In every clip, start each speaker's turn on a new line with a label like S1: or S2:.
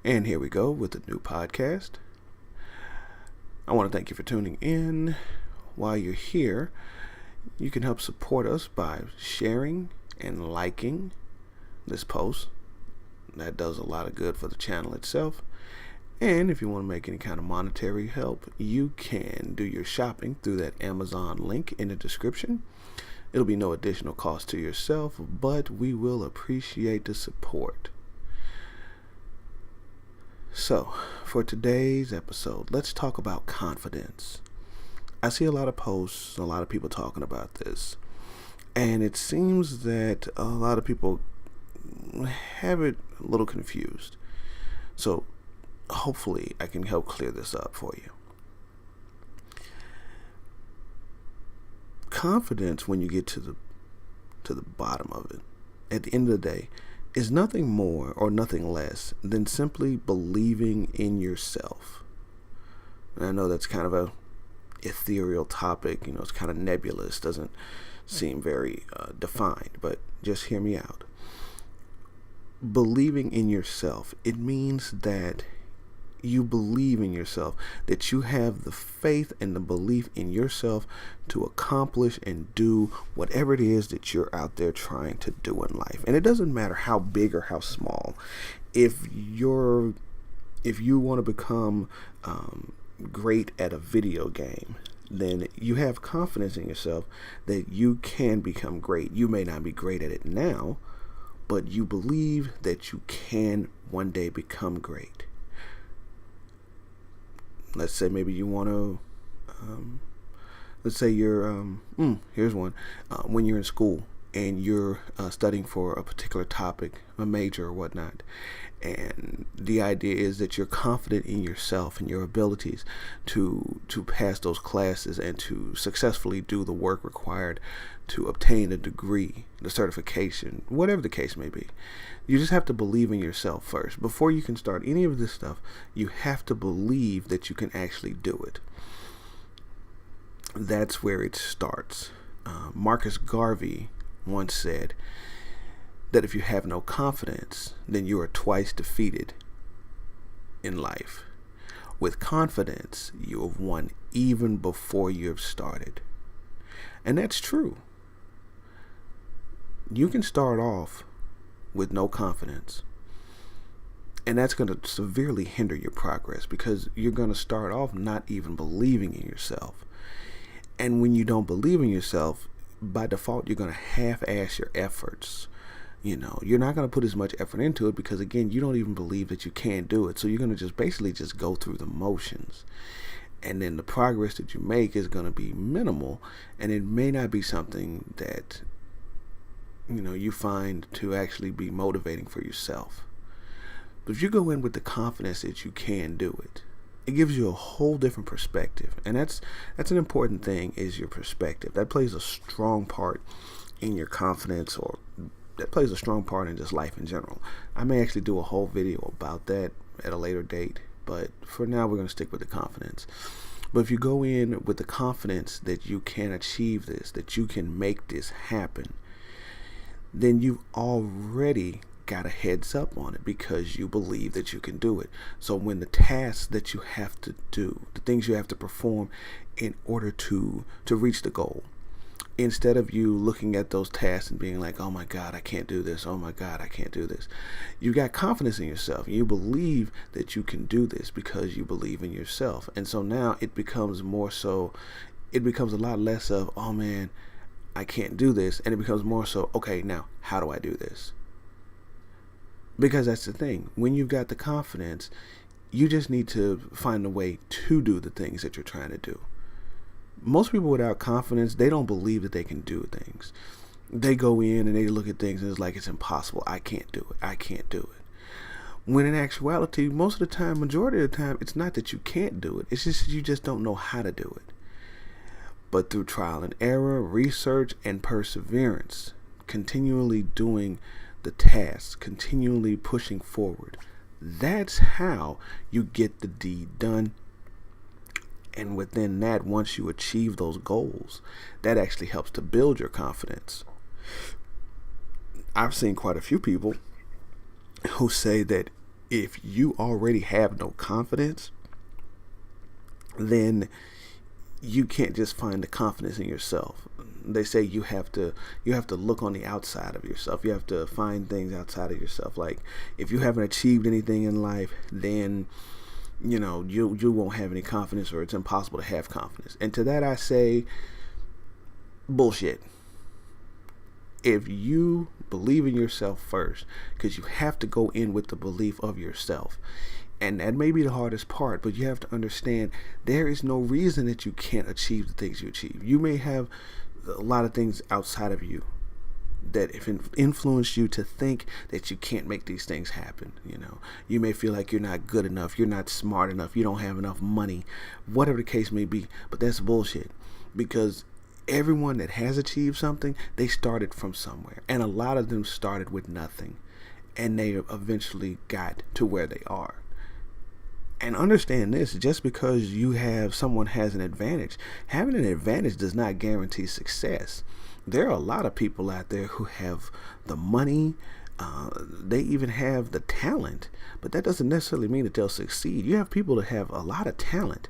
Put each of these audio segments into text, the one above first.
S1: And here we go with a new podcast. I want to thank you for tuning in. While you're here, you can help support us by sharing and liking this post. That does a lot of good for the channel itself. And if you want to make any kind of monetary help, you can do your shopping through that Amazon link in the description. It'll be no additional cost to yourself, but we will appreciate the support. So, for today's episode, let's talk about confidence. I see a lot of posts, a lot of people talking about this, and it seems that a lot of people have it a little confused. So, hopefully, I can help clear this up for you. Confidence, when you get to the bottom of it, at the end of the day, is nothing more or nothing less than simply believing in yourself. And I know that's kind of a ethereal topic, it's kind of nebulous, doesn't seem very defined, but just hear me out. Believing in yourself, it means that you believe in yourself, that you have the faith and the belief in yourself to accomplish and do whatever it is that you're out there trying to do in life. And it doesn't matter how big or how small. If you want to become great at a video game, then you have confidence in yourself that you can become great. You may not be great at it now, but you believe that you can one day become great. Let's say maybe you want to, let's say you're, here's one, when you're in school and you're studying for a particular topic, a major or whatnot, and the idea is that you're confident in yourself and your abilities to pass those classes and to successfully do the work required to obtain a degree, the certification, whatever the case may be. You just have to believe in yourself first. Before you can start any of this stuff, you have to believe that you can actually do it. That's where it starts. Marcus Garvey once said that if you have no confidence, then you are twice defeated in life. With confidence, you have won even before you have started. And that's true. You can start off with no confidence, and that's going to severely hinder your progress because you're going to start off not even believing in yourself. And when you don't believe in yourself, by default, you're going to half-ass your efforts. You're not going to put as much effort into it because, again, you don't even believe that you can do it. So you're going to just basically just go through the motions. And then the progress that you make is going to be minimal, and it may not be something that you find to actually be motivating for yourself. But if you go in with the confidence that you can do it, it gives you a whole different perspective. And that's an important thing, is your perspective. That plays a strong part in your confidence, or that plays a strong part in just life in general. I may actually do a whole video about that at a later date, but for now we're going to stick with the confidence. But if you go in with the confidence that you can achieve this, that you can make this happen, then you've already got a heads up on it because you believe that you can do it. So when the tasks that you have to do, the things you have to perform in order to reach the goal, instead of you looking at those tasks and being like, oh my God, I can't do this. Oh my God, I can't do this. You got confidence in yourself. You believe that you can do this because you believe in yourself. And so now it becomes a lot less of, oh man, I can't do this, and it becomes more so, okay, now how do I do this? Because that's the thing. When you've got the confidence, you just need to find a way to do the things that you're trying to do. Most people without confidence, they don't believe that they can do things. They go in and they look at things and it's like, it's impossible. I can't do it. I can't do it. When in actuality, most of the time, majority of the time, it's not that you can't do it. It's just you just don't know how to do it. But through trial and error, research, and perseverance, continually doing the tasks, continually pushing forward, that's how you get the deed done. And within that, once you achieve those goals, that actually helps to build your confidence. I've seen quite a few people who say that If you already have no confidence, then you can't just find the confidence in yourself. They say you have to look on the outside of yourself. You have to find things outside of yourself. Like, if you haven't achieved anything in life, then you won't have any confidence, or it's impossible to have confidence. And to that I say, bullshit. If you believe in yourself first, because you have to go in with the belief of yourself. And that may be the hardest part, but you have to understand there is no reason that you can't achieve the things you achieve. You may have a lot of things outside of you that if influence you to think that you can't make these things happen. You may feel like you're not good enough, you're not smart enough, you don't have enough money, whatever the case may be. But that's bullshit, because everyone that has achieved something, they started from somewhere, and a lot of them started with nothing, and they eventually got to where they are. And understand this, just because someone has an advantage, having an advantage does not guarantee success. There are a lot of people out there who have the money, they even have the talent, but that doesn't necessarily mean that they'll succeed. You have people that have a lot of talent,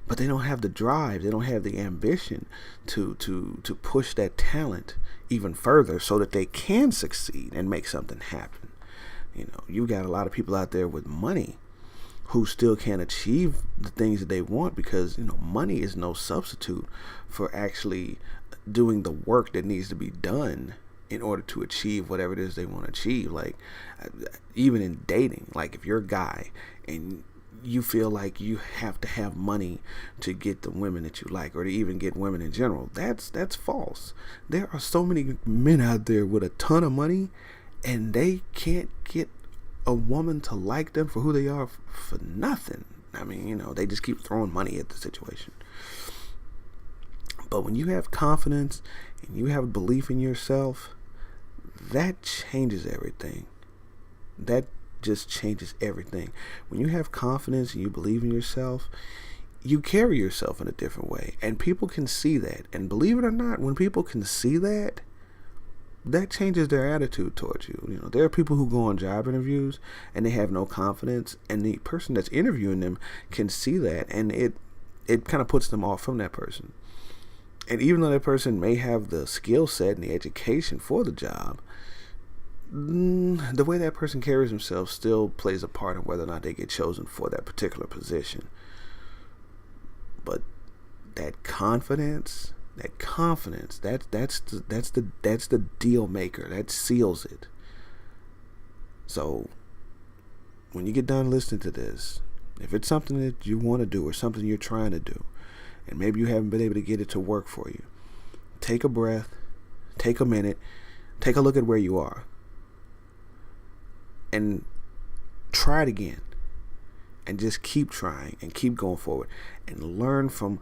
S1: but they don't have the drive, they don't have the ambition to push that talent even further so that they can succeed and make something happen. You got a lot of people out there with money who still can't achieve the things that they want, because money is no substitute for actually doing the work that needs to be done in order to achieve whatever it is they want to achieve. Like, even in dating, like, if you're a guy and you feel like you have to have money to get the women that you like, or to even get women in general, that's false. There are so many men out there with a ton of money, and they can't get a woman to like them for who they are for nothing. I mean, they just keep throwing money at the situation. But when you have confidence and you have belief in yourself, that changes everything. That just changes everything. When you have confidence and you believe in yourself, you carry yourself in a different way, and people can see that. And believe it or not, when people can see that, that changes their attitude towards you. There are people who go on job interviews and they have no confidence, and the person that's interviewing them can see that, and it kind of puts them off from that person. And even though that person may have the skill set and the education for the job, the way that person carries himself still plays a part in whether or not they get chosen for that particular position. But that confidence, that's the deal maker. That seals it. So when you get done listening to this, if it's something that you want to do or something you're trying to do, and maybe you haven't been able to get it to work for you, take a breath, take a minute, take a look at where you are, and try it again. And just keep trying and keep going forward, and learn from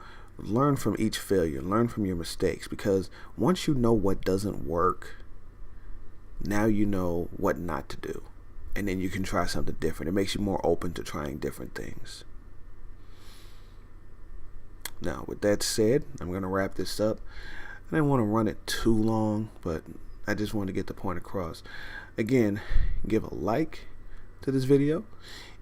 S1: each failure, learn from your mistakes, because once you know what doesn't work, now you know what not to do, and then you can try something different. It makes you more open to trying different things. Now, with that said, I'm going to wrap this up. I didn't want to run it too long, but I just wanted to get the point across. Again, give a like to this video.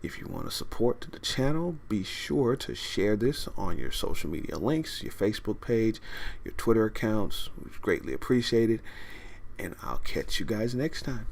S1: If you want to support the channel, be sure to share this on your social media links, your Facebook page, your Twitter accounts. It's greatly appreciated. And I'll catch you guys next time.